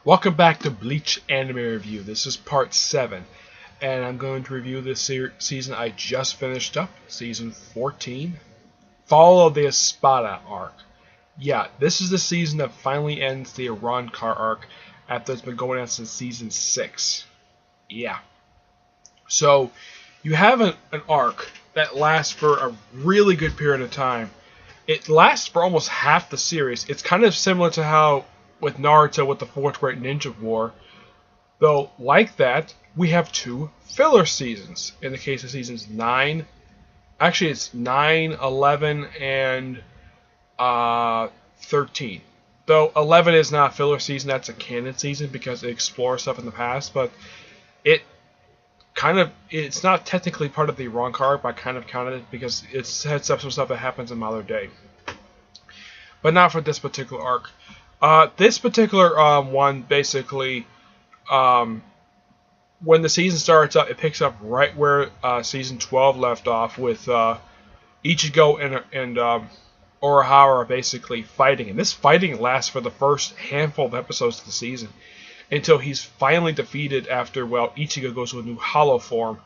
Welcome back to Bleach Anime Review. This is part 7, and I'm going to review this season I just finished up, season 14, Follow the Espada arc. Yeah, this is the season that finally ends the Arrancar arc after it's been going on since season 6. Yeah. So, you have an arc that lasts for a really good period of time. It lasts for almost half the series. It's kind of similar to how with Naruto with the Fourth Great Ninja War. Though, like that, we have 2 filler seasons. In the case of seasons 9, actually it's 9, 11, and 13. Though 11 is not a filler season, that's a canon season because it explores stuff in the past, but it's not technically part of the Arrancar arc, but I kind of counted it because it sets up some stuff that happens in modern day. But not for this particular arc. This particular one, basically, when the season starts up, it picks up right where season 12 left off with Ichigo and Urahara basically fighting. And this fighting lasts for the first handful of episodes of the season until he's finally defeated after, well, Ichigo goes to a new hollow form.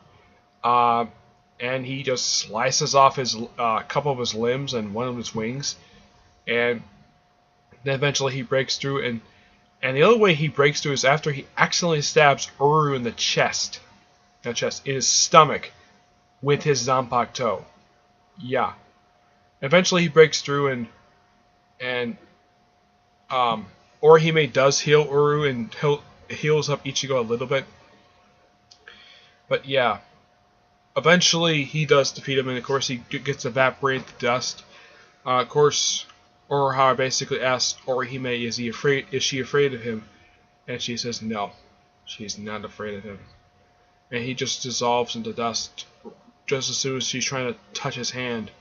And he just slices off his couple of his limbs and one of his wings. And then eventually he breaks through, and the other way he breaks through is after he accidentally stabs Uru in the chest. In his stomach, with his Zanpakuto. Yeah. Eventually he breaks through and Orihime does heal Uru and heals up Ichigo a little bit. But yeah. Eventually he does defeat him, and of course he gets evaporated to dust. Of course, Urahara basically asks Orihime, is she afraid of him? And she says no, she's not afraid of him. And he just dissolves into dust just as soon as she's trying to touch his hand.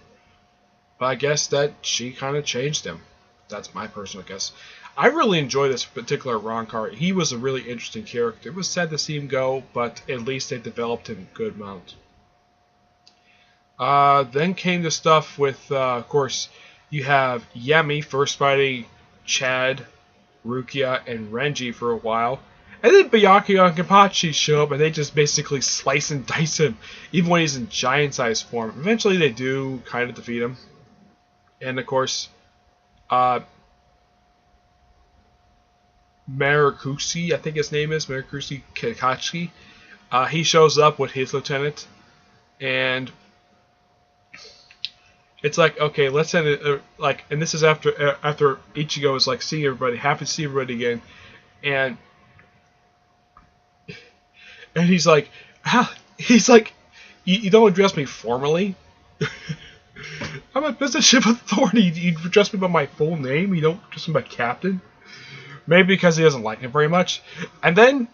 But I guess that she kind of changed him. That's my personal guess. I really enjoy this particular Arrancar. He was a really interesting character. It was sad to see him go, but at least they developed him a good amount. Then came the stuff with, of course, you have Yami first fighting Chad, Rukia, and Renji for a while. And then Byakuya and Kenpachi show up and they just basically slice and dice him, even when he's in giant size form. Eventually they do kind of defeat him. And of course, Marikusi, I think his name is, Marikusi Kakashi. He shows up with his lieutenant. And it's like, okay, let's end it, and this is after Ichigo is like seeing everybody, happy to see everybody again, and he's like, you don't address me formally. I'm a business ship authority. You address me by my full name. You don't address me by captain. Maybe because he doesn't like him very much. And then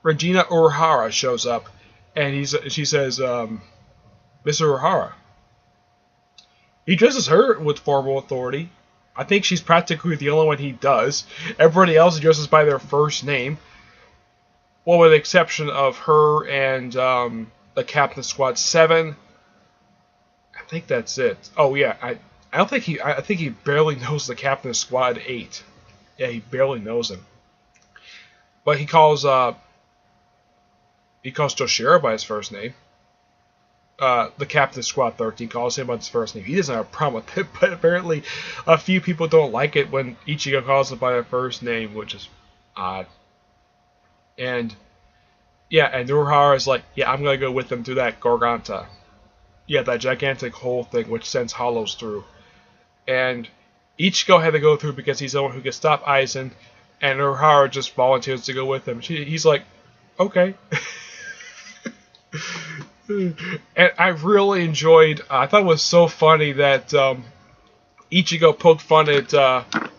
Regina Urahara shows up, and she says, Mr. Urahara. He addresses her with formal authority. I think she's practically the only one he does. Everybody else addresses by their first name. Well, with the exception of her and the Captain Squad 7. I think that's it. Oh yeah, I think he barely knows the Captain Squad 8. Yeah, he barely knows him. But he calls Toshiro by his first name. The Captain Squad 13 calls him by his first name. He doesn't have a problem with it, but apparently a few people don't like it when Ichigo calls him by their first name, which is odd. And yeah, and Urahara is like, yeah, I'm gonna go with them through that Gorgonta. Yeah, that gigantic hole thing which sends hollows through. And Ichigo had to go through because he's the one who can stop Aizen, and Urahara just volunteers to go with him. He's like, okay. And I really enjoyed, I thought it was so funny that Ichigo poked fun at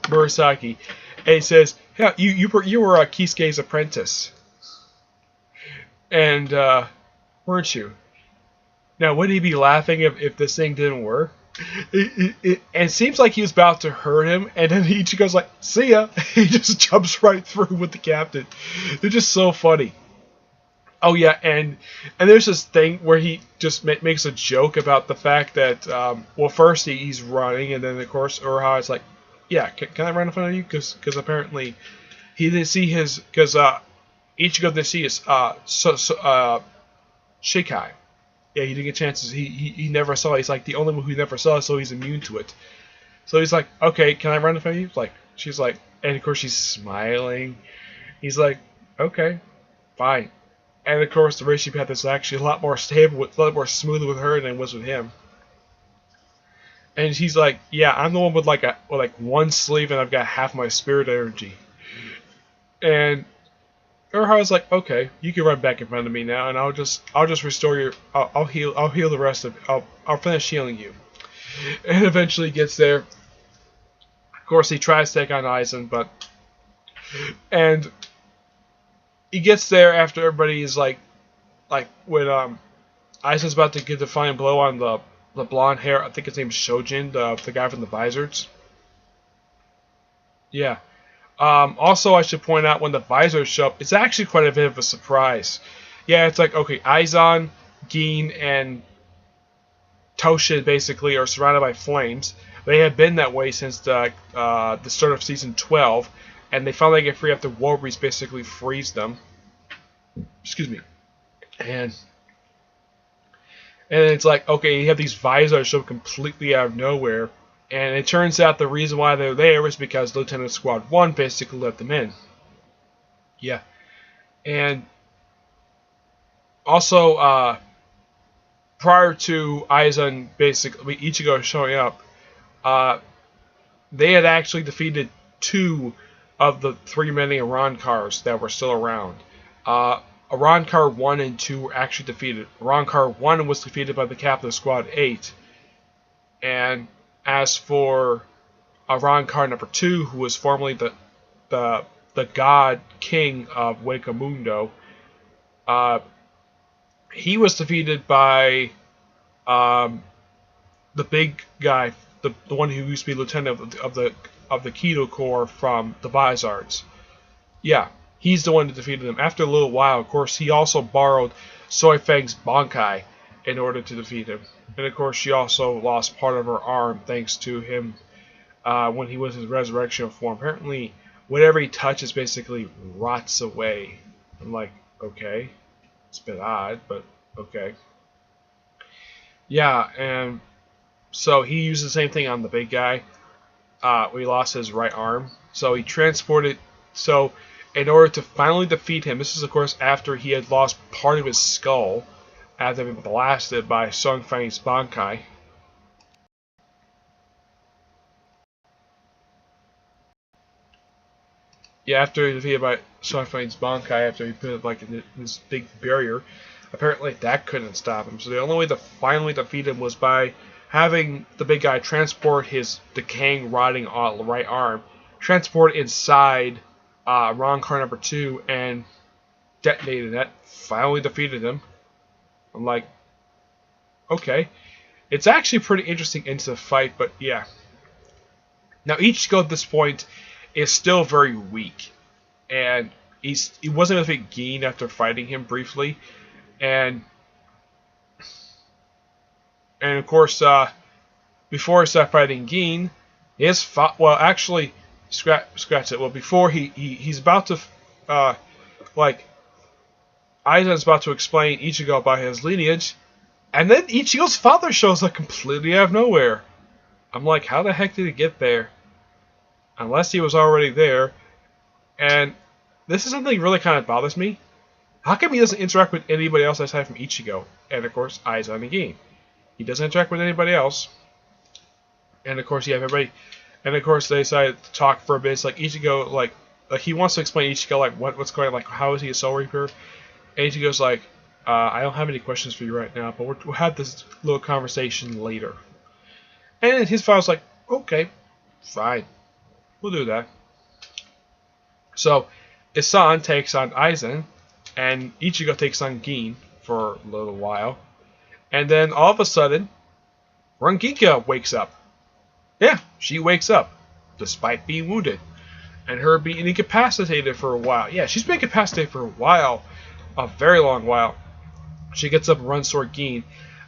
Murasaki, and he says, yeah, you were Kisuke's apprentice. And weren't you? Now, would he be laughing if this thing didn't work? It seems like he was about to hurt him, and then Ichigo's like, see ya! He just jumps right through with the captain. They're just so funny. Oh yeah, and there's this thing where he just makes a joke about the fact that, well, first he's running, and then of course Urahara's like, yeah, can I run in front of you? Because apparently He didn't see his, because Ichigo didn't see his Shikai. Yeah, he didn't get chances. He never saw it. He's like the only one who never saw it, so he's immune to it. So he's like, okay, can I run in front of you? Like, she's like, and of course she's smiling. He's like, okay, fine. And of course the relationship path is actually a lot more stable, a lot more smooth with her than it was with him. And he's like, yeah, I'm the one with like one sleeve, and I've got half my spirit energy. And Urahara's like, okay, you can run back in front of me now, and I'll just restore your, I'll heal the rest of, I'll finish healing you. And eventually he gets there. Of course, he tries to take on Aizen, and he gets there after everybody is like when Aizen's about to get the final blow on the blonde hair. I think his name's Shojin, the guy from the Visors. Yeah. Also, I should point out when the Visors show up, it's actually quite a bit of a surprise. Yeah, it's like, okay, Aizen, Gin, and Toshin basically are surrounded by flames. They have been that way since the start of season 12, and they finally get free after Wolverine basically frees them. Excuse me. And it's like, okay, you have these Visors show up completely out of nowhere, and it turns out the reason why they're there is because Lieutenant Squad 1 basically let them in. Yeah. And also, prior to Aizen basically Ichigo showing up, they had actually defeated 2 of the 3 remaining Arrancars that were still around. Arrancar 1 and 2 were actually defeated. Arrancar 1 was defeated by the captain of Squad 8. And as for Arrancar number 2, who was formerly the god king of Wakamundo, he was defeated by the big guy, the one who used to be lieutenant of the Kido Corps from the Visards. Yeah, he's the one who defeated him. After a little while, of course, he also borrowed Soy Fang's Bankai in order to defeat him. And of course, she also lost part of her arm thanks to him when he was in his resurrection form. Apparently, whatever he touches basically rots away. I'm like, okay, it's a bit odd, but okay. Yeah, and so he used the same thing on the big guy. We lost his right arm, so he transported. So, in order to finally defeat him, this is of course after he had lost part of his skull after being blasted by Song Fang's Bankai. Yeah, after he defeated by Song Fang's Bankai, after he put it like in this big barrier, apparently that couldn't stop him. So the only way to finally defeat him was by having the big guy transport his decaying, rotting right arm, transport it inside Arrancar number 2, and detonated that. Finally defeated him. I'm like, okay. It's actually pretty interesting into the fight, but yeah. Now Ichigo at this point is still very weak, and he wasn't able to defeat Gin after fighting him briefly, and of course before he started fighting Gin, well actually scratch it. Well, before he's about to Aizen's about to explain Ichigo about his lineage, and then Ichigo's father shows up completely out of nowhere. I'm like, how the heck did he get there? Unless he was already there. And this is something that really kind of bothers me. How come he doesn't interact with anybody else aside from Ichigo? And of course, Aizen and Gin. He doesn't interact with anybody else. And of course, you have everybody. And of course, they decided to talk for a bit. It's like Ichigo, like he wants to explain Ichigo, like what's going on, like how is he a Soul Reaper? And Ichigo's like, I don't have any questions for you right now, but we'll have this little conversation later. And his father's like, okay, fine, we'll do that. So Isan takes on Aizen, and Ichigo takes on Gin for a little while. And then all of a sudden, Rangika wakes up. Yeah, she wakes up, despite being wounded. And her being incapacitated for a while. Yeah, she's been incapacitated for a while. A very long while. She gets up and runs toward Gin.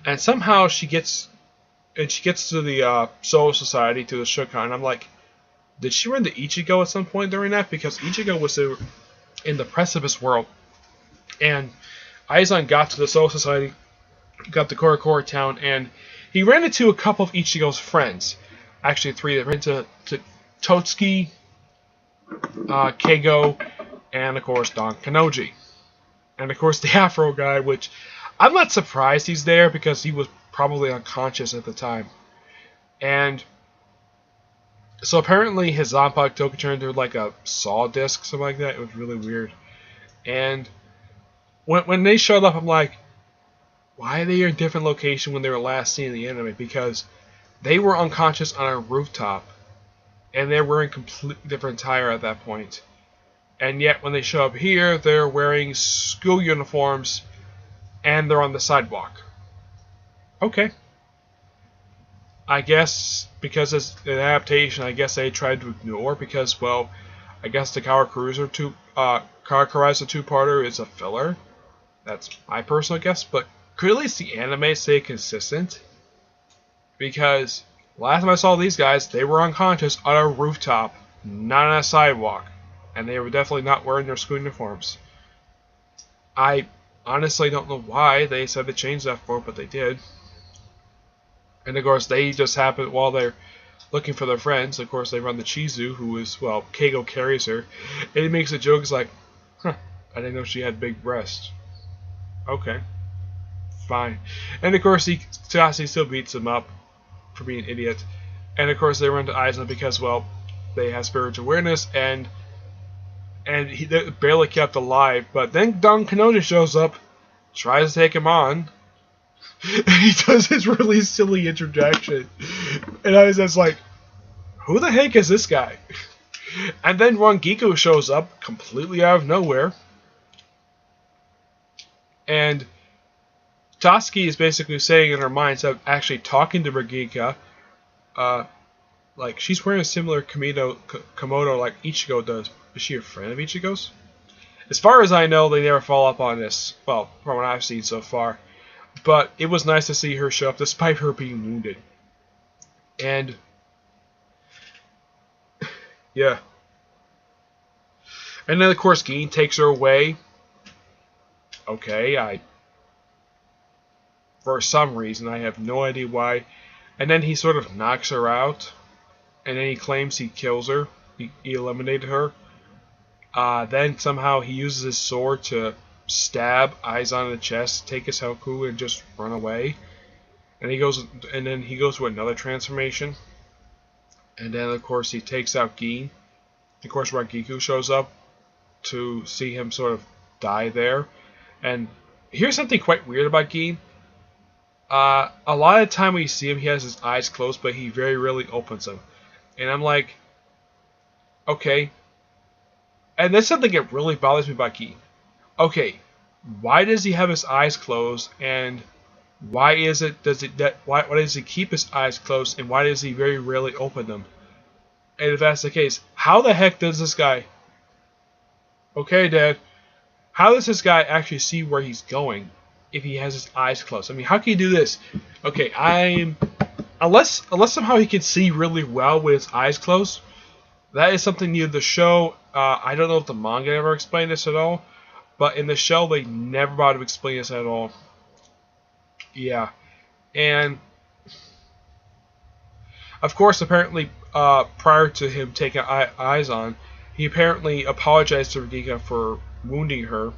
And somehow she gets to the Soul Society, to the Shokan. I'm like, did she run to Ichigo at some point during that? Because Ichigo was in the precipice world, and Aizen got to the Soul Society, got to Korokoro Town, and he ran into a couple of Ichigo's friends. Actually, three. They ran into Totsuki, Keigo, and of course Don Kanoji. And of course the Afro guy, which I'm not surprised he's there because he was probably unconscious at the time. And so apparently his Zanpakuto token turned into like a saw disc, something like that. It was really weird. And when they showed up, I'm like, why are they in a different location when they were last seen in the anime? Because they were unconscious on a rooftop, and they're wearing completely different attire at that point. And yet, when they show up here, they're wearing school uniforms, and they're on the sidewalk. Okay. I guess, because it's an adaptation, I guess they tried to ignore, because, well, I guess the Karakuriza two-parter is a filler. That's my personal guess, but could at least the anime stay consistent? Because last time I saw these guys, they were unconscious on a rooftop, not on a sidewalk. And they were definitely not wearing their school uniforms. I honestly don't know why they said to change that for, but they did. And of course, they just happen, while they're looking for their friends, of course, they run the Chizu, who is, well, Keigo carries her. And he makes a joke, it's like, huh, I didn't know she had big breasts. Okay. Fine. And of course, Takashi still beats him up for being an idiot. And of course, they run to Aizen because, well, they have spiritual awareness, and he barely kept alive. But then Don Kanoji shows up, tries to take him on, and he does his really silly interjection. And I was just like, who the heck is this guy? And then Rangiku shows up, completely out of nowhere. And Tatsuki is basically saying in her mind, instead of actually talking to Rangiku, like, she's wearing a similar kimono like Ichigo does. Is she a friend of Ichigo's? As far as I know, they never follow up on this. Well, from what I've seen so far. But it was nice to see her show up despite her being wounded. And yeah. And then of course Gin takes her away. Okay, for some reason, I have no idea why. And then he sort of knocks her out. And then he claims he kills her. He eliminated her. Then somehow he uses his sword to stab Aizen in the chest, take his Helku, and just run away. And then he goes to another transformation. And then of course he takes out Gin. Of course Rangiku shows up to see him sort of die there. And here's something quite weird about Gin. A lot of the time when you see him, he has his eyes closed, but he very rarely opens them. And I'm like, okay. And that's something that really bothers me about Gin. Okay, why does he have his eyes closed, and why does he keep his eyes closed, and why does he very rarely open them? And if that's the case, how the heck does this guy... Okay, Dad. How does this guy actually see where he's going if he has his eyes closed? I mean, how can he do this? Okay, unless somehow he can see really well with his eyes closed, that is something new to the show. I don't know if the manga ever explained this at all, but in the show they never bothered to explain this at all. Yeah, and of course, apparently, prior to him taking Aizen, he apparently apologized to Rangiku for wounding her,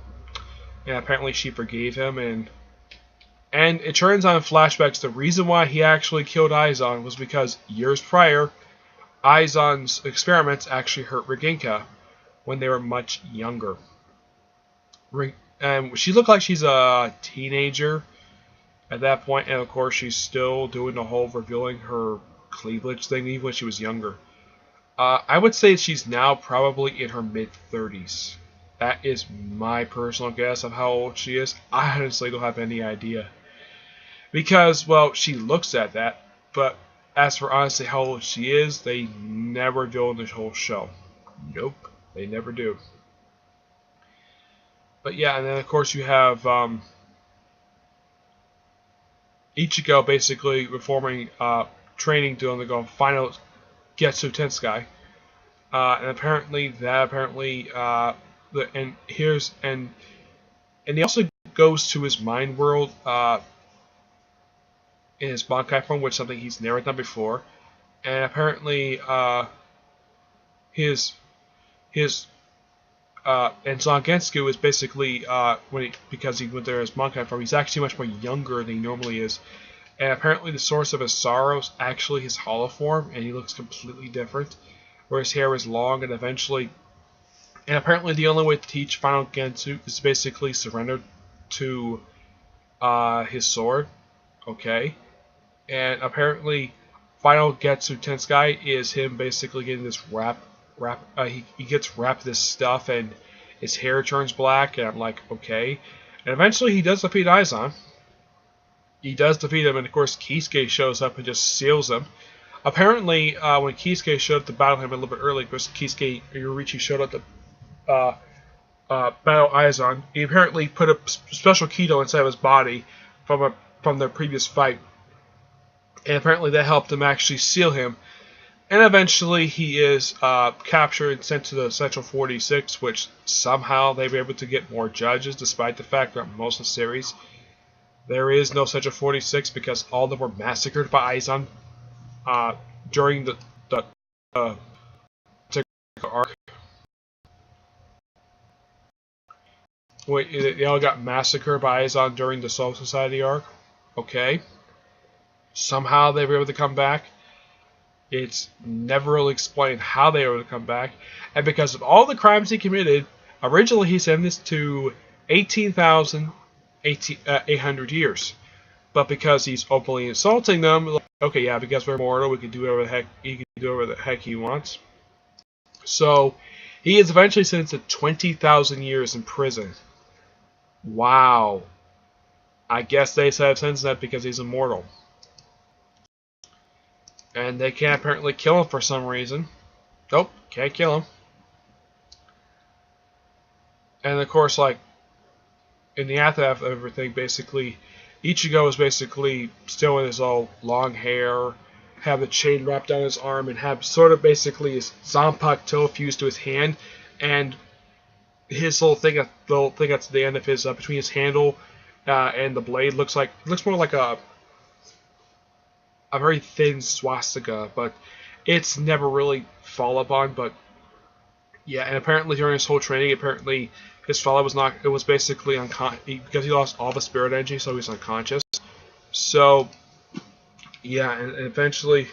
and apparently she forgave him. And it turns out in flashbacks the reason why he actually killed Aizen was because years prior, Aizen's experiments actually hurt Rangiku when they were much younger. And she looked like she's a teenager at that point, and of course she's still doing the whole revealing her cleavage thing even when she was younger. I would say she's now probably in her mid-30s. That is my personal guess of how old she is. I honestly don't have any idea. Because, well, she looks at that, but as for honestly how old she is, they never do in the whole show. Nope, they never do. But yeah, and then of course you have Ichigo basically reforming, training to undergo final Getsu Tenskai. And apparently and he also goes to his mind world in his Bankai form, which is something he's never done before. And apparently his his and Zangetsu is basically because he went there as Bankai form, he's actually much more younger than he normally is. And apparently the source of his sorrow is actually his hollow form, and he looks completely different, where his hair is long and apparently the only way to teach Final Gensu is basically surrender to his sword. Okay. And apparently Final Getsu Tenskai is him basically getting this he gets wrapped this stuff and his hair turns black, and I'm like, okay. And eventually he does defeat Aizan. He does defeat him, and of course Kisuke shows up and just seals him. Apparently, when Kisuke showed up to battle him a little bit early, because Kisuke Yorichi showed up to battle Aizan, he apparently put a special keto inside of his body from their previous fight. And apparently that helped him actually seal him. And eventually he is captured and sent to the Central 46, which somehow they were able to get more judges, despite the fact that most of the series there is no Central 46 because all of them were massacred by Aizan during the arc. Wait, they all got massacred by Aizan during the Soul Society arc? Okay. Somehow they were able to come back. It's never really explained how they were able to come back. And because of all the crimes he committed, originally he sentenced to 18,800 years. But because he's openly insulting them, like, okay, yeah, because we're mortal, we can do whatever the heck he wants. So he is eventually sentenced to 20,000 years in prison. Wow. I guess they said sentenced that because he's immortal. And they can't apparently kill him for some reason. Nope, can't kill him. And of course, like, in the aftermath of everything, basically, Ichigo is basically still in his all long hair, have the chain wrapped on his arm, and have sort of basically his Zanpakuto toe fused to his hand, and his little thing at the end of his between his handle and the blade looks more like a very thin swastika, but it's never really fall upon. But yeah, and apparently during his whole training, apparently his father was not. It was basically because he lost all the spirit energy, so he was unconscious. So yeah, and eventually,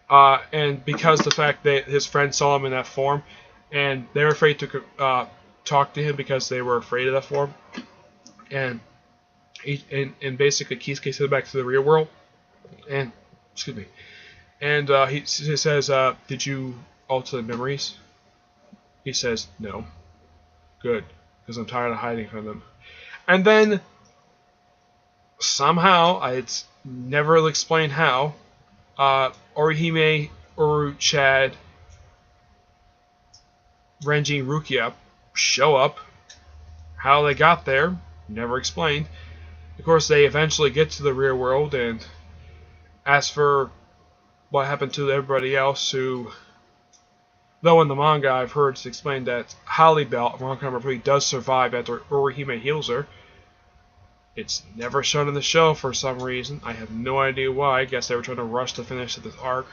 and because the fact that his friends saw him in that form, and they were afraid to talk to him because they were afraid of that form, and basically Kisuke sent him back to the real world. And excuse me, and he says, "Did you alter the memories?" He says, "No." Good, because I'm tired of hiding from them. And then somehow, it's never really explained how, Orihime, Oru, Chad, Renji, and Rukia show up. How they got there, never explained. Of course, they eventually get to the real world, and as for what happened to everybody else who, though in the manga I've heard it's explained that Holly Belt, Arrancar number 3, does survive after Orihime heals her. It's never shown in the show for some reason. I have no idea why. I guess they were trying to rush to finish this arc.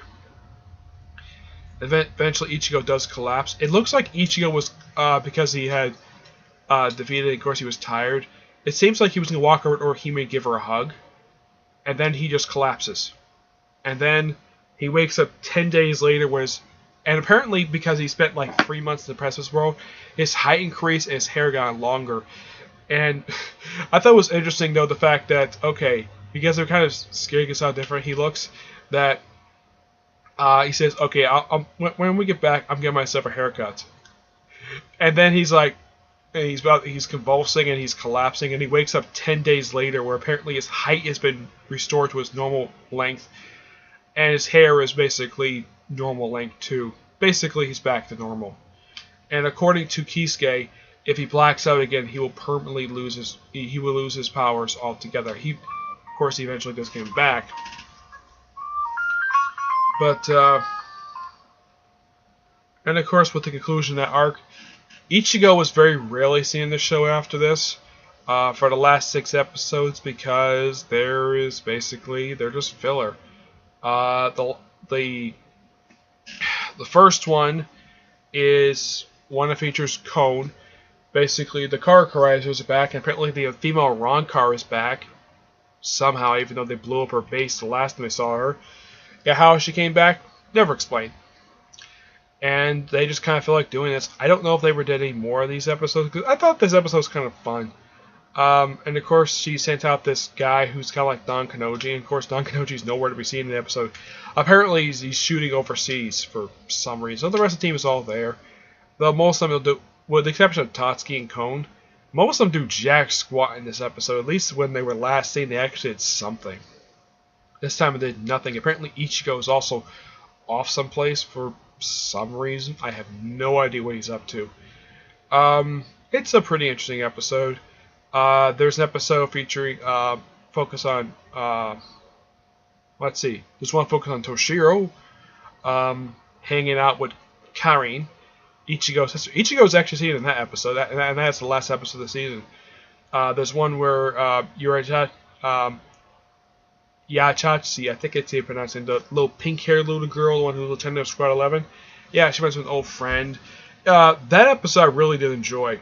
Eventually Ichigo does collapse. It looks like Ichigo was, because he had defeated, of course he was tired. It seems like he was going to walk over to Orihime and give her a hug. And then he just collapses. And then he wakes up 10 days later, and apparently because he spent like 3 months in the Princess world, his height increased and his hair got longer. And I thought it was interesting though the fact that, okay, because they're kind of scared because how different he looks, that he says, okay, when we get back, I'm getting myself a haircut. And then he's like, and he's convulsing and he's collapsing, and he wakes up 10 days later where apparently his height has been restored to his normal length, and his hair is basically normal length too. Basically, he's back to normal. And according to Kisuke, if he blacks out again, he will permanently lose his powers altogether. Of course, he eventually does get him back. But And of course, with the conclusion of that arc, Ichigo was very rarely seen in the show after this for the last 6 episodes because they're just filler. The first one is one that features Kon. Basically, the Karakurizer is back, and apparently the female Arrancar is back somehow, even though they blew up her base the last time they saw her. Yeah, how she came back, never explained. And they just kind of feel like doing this. I don't know if they ever did any more of these episodes, because I thought this episode was kind of fun. And of course, she sent out this guy who's kind of like Don Kanoji, and of course, Don Kanoji's nowhere to be seen in the episode. Apparently, he's shooting overseas for some reason. So the rest of the team is all there. Though most of them will do, with the exception of Tatsuki and Kon, most of them do jack squat in this episode. At least when they were last seen, they actually did something. This time it did nothing. Apparently, Ichigo is also off someplace for some reason. I have no idea what he's up to. It's a pretty interesting episode. There's an episode featuring focus on let's see. There's one focus on Toshiro hanging out with Karin, Ichigo's sister. Ichigo's actually seen in that episode, and that's the last episode of the season. There's one where Yachachi, I think it's how you pronounce it, the little pink-haired little girl, the one who's Lieutenant of Squad 11. Yeah, she mentions an old friend. That episode I really did enjoy.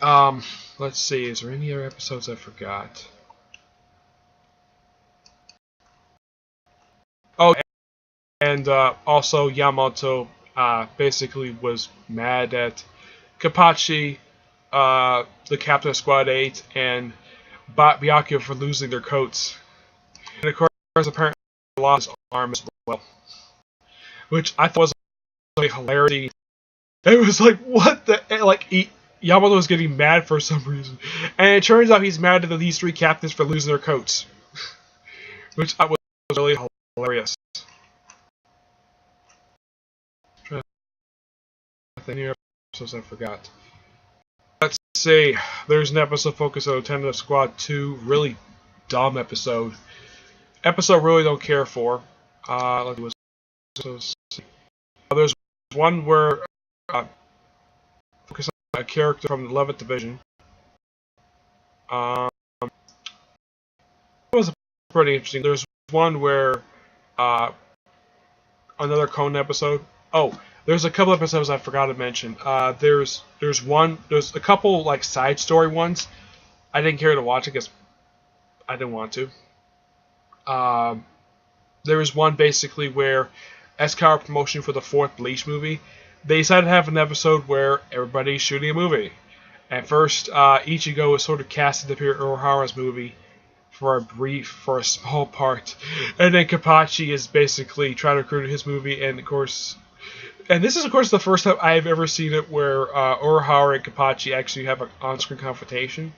Let's see, is there any other episodes I forgot? Oh, and also Yamato basically was mad at Kapachi, the captain of Squad 8, and Byakuya for losing their coats. And of course, apparently lost his arm as well, which I thought was like hilarity. It was like, what the, like, Yamato was getting mad for some reason, and it turns out he's mad at these 3 captains for losing their coats, which I was really hilarious. Any episodes I forgot? Let's see. There's an episode focused on Lieutenant of Squad 2. Really dumb episode. Episode really don't care for. There's one where focus on a character from the 11th Division. It was pretty interesting. There's one where another Conan episode. Oh, there's a couple episodes I forgot to mention. There's a couple like side story ones. I didn't care to watch. I guess I didn't want to. There was one basically where, as cover promotion for the 4th Bleach movie, they decided to have an episode where everybody's shooting a movie. At first, Ichigo was sort of casted to appear in Urahara's movie for a small part, and then Kapachi is basically trying to recruit his movie, and of course. And this is, of course, the first time I've ever seen it where Urahara and Kapachi actually have an on-screen confrontation.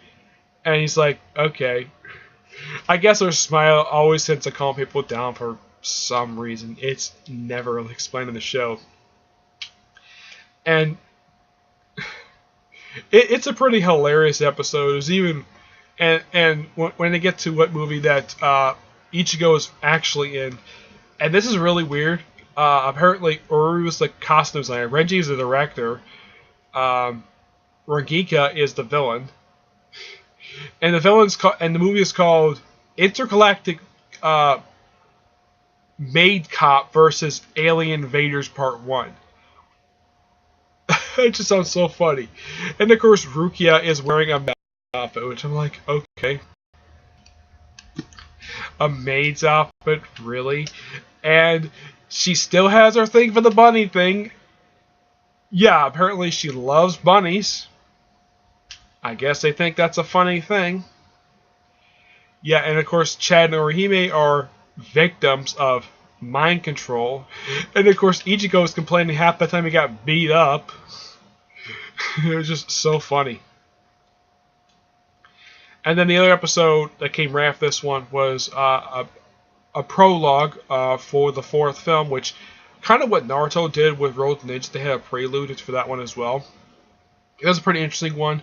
And he's like, okay. I guess her smile always tends to calm people down for some reason. It's never really explained in the show. And it's a pretty hilarious episode. There's even... And when they get to what movie that Ichigo is actually in... And this is really weird. Apparently, Uru is the costume designer. Renji is the director. Rangika is the villain. And the movie is called Intergalactic Maid Cop versus Alien Invaders Part 1. It just sounds so funny. And of course, Rukia is wearing a maid outfit, which I'm like, okay. A maid's outfit, really? And she still has her thing for the bunny thing. Yeah, apparently she loves bunnies. I guess they think that's a funny thing. Yeah, and of course Chad and Orihime are victims of mind control. And of course Ichigo is complaining half the time he got beat up. It was just so funny. And then the other episode that came right after this one was a prologue for the 4th film, which kind of what Naruto did with Road Ninja. They had a prelude for that one as well. It was a pretty interesting one.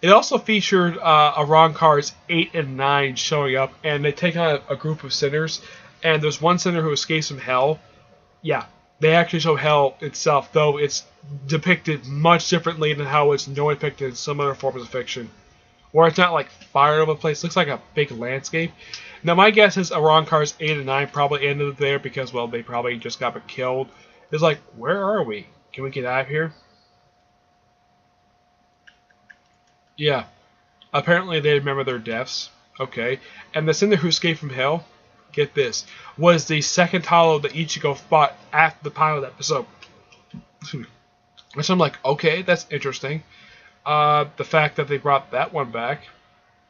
It also featured Arrancar's 8 and 9 showing up, and they take on a group of sinners. And there's one sinner who escapes from hell. Yeah, they actually show hell itself, though it's depicted much differently than how it's normally depicted in some other forms of fiction. Where it's not like fire over the place, it looks like a big landscape. Now my guess is Arrancar's 8 and 9 probably ended there because, well, they probably just got killed. It's like, where are we? Can we get out of here? Yeah. Apparently they remember their deaths. Okay. And the Cinder who escaped from hell, get this, was the second hollow that Ichigo fought after the pilot episode. So I'm like, okay, that's interesting. The fact that they brought that one back,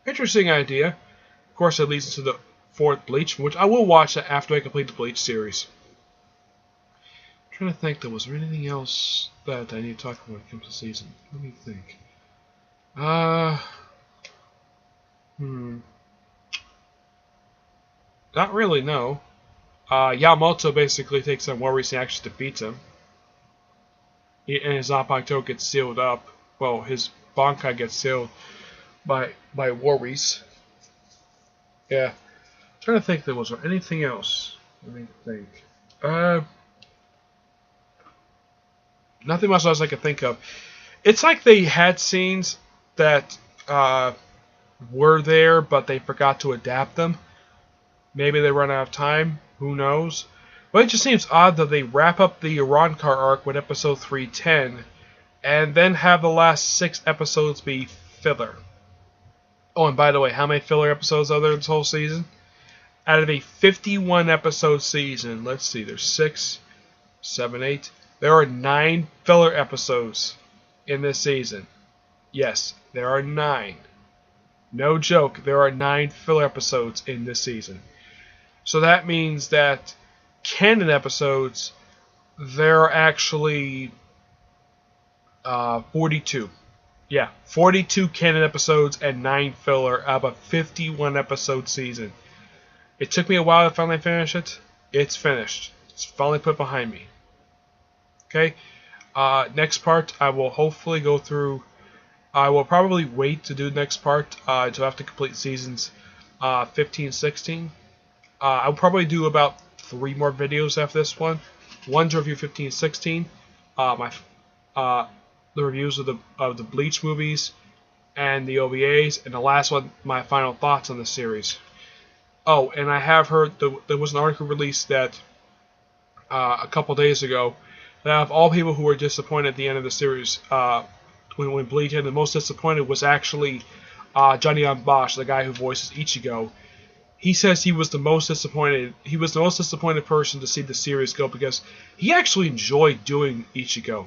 interesting idea. Of course, it leads to the 4th Bleach, which I will watch after I complete the Bleach series. I'm trying to think, was there anything else that I need to talk about when it comes to season? Let me think. Not really, no. Yamamoto basically takes on Worries and actually defeats him. And his Zanpakuto gets sealed up. Well, his Bankai gets sealed by Worries. Yeah. I'm trying to think, was there anything else? Let me think. Nothing much else I could think of. It's like they had scenes that were there, but they forgot to adapt them. Maybe they run out of time. Who knows? But it just seems odd that they wrap up the Arrancar arc with episode 310, and then have the last 6 episodes be filler. Oh, and by the way, how many filler episodes are there this whole season? Out of a 51 episode season, let's see, there's 6, 7, 8. There are 9 filler episodes in this season. Yes, there are 9. No joke, there are 9 filler episodes in this season. So that means that canon episodes, there are actually 42. Yeah, 42 canon episodes and 9 filler out of a 51 episode season. It took me a while to finally finish it. It's finished. It's finally put behind me. Okay. Next part, I will hopefully go through. I will probably wait to do the next part until I have to complete seasons 15, 16. I'll probably do about 3 more videos after this one. One to review 15, 16. The reviews of the Bleach movies and the OVAs, and the last one, my final thoughts on the series. Oh, and I have heard there was an article released that a couple days ago that of all people who were disappointed at the end of the series, when Bleach ended, the most disappointed was actually Johnny Bosch, the guy who voices Ichigo. He says he was the most disappointed. He was the most disappointed person to see the series go because he actually enjoyed doing Ichigo.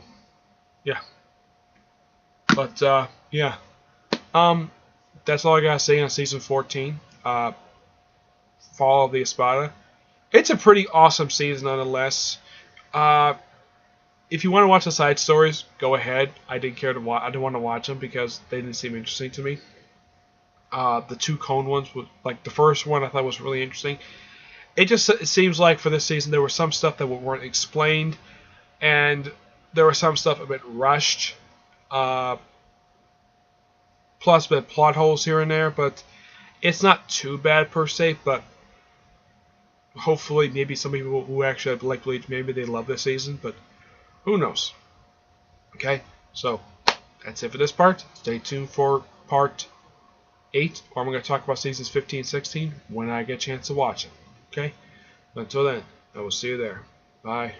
Yeah. But yeah. That's all I gotta say on season 14. Fall of the Espada. It's a pretty awesome season nonetheless. If you want to watch the side stories, go ahead. I didn't care to watch. I didn't want to watch them because they didn't seem interesting to me. The 2 cone ones, like the first one, I thought was really interesting. It seems like for this season there was some stuff that weren't explained, and there was some stuff a bit rushed. Plus a bit of plot holes here and there, but it's not too bad per se. But hopefully, maybe some people who actually like Bleach, maybe they love this season, but who knows? Okay, so that's it for this part. Stay tuned for part 8, or I'm going to talk about seasons 15 and 16 when I get a chance to watch it. Okay? Until then, I will see you there. Bye.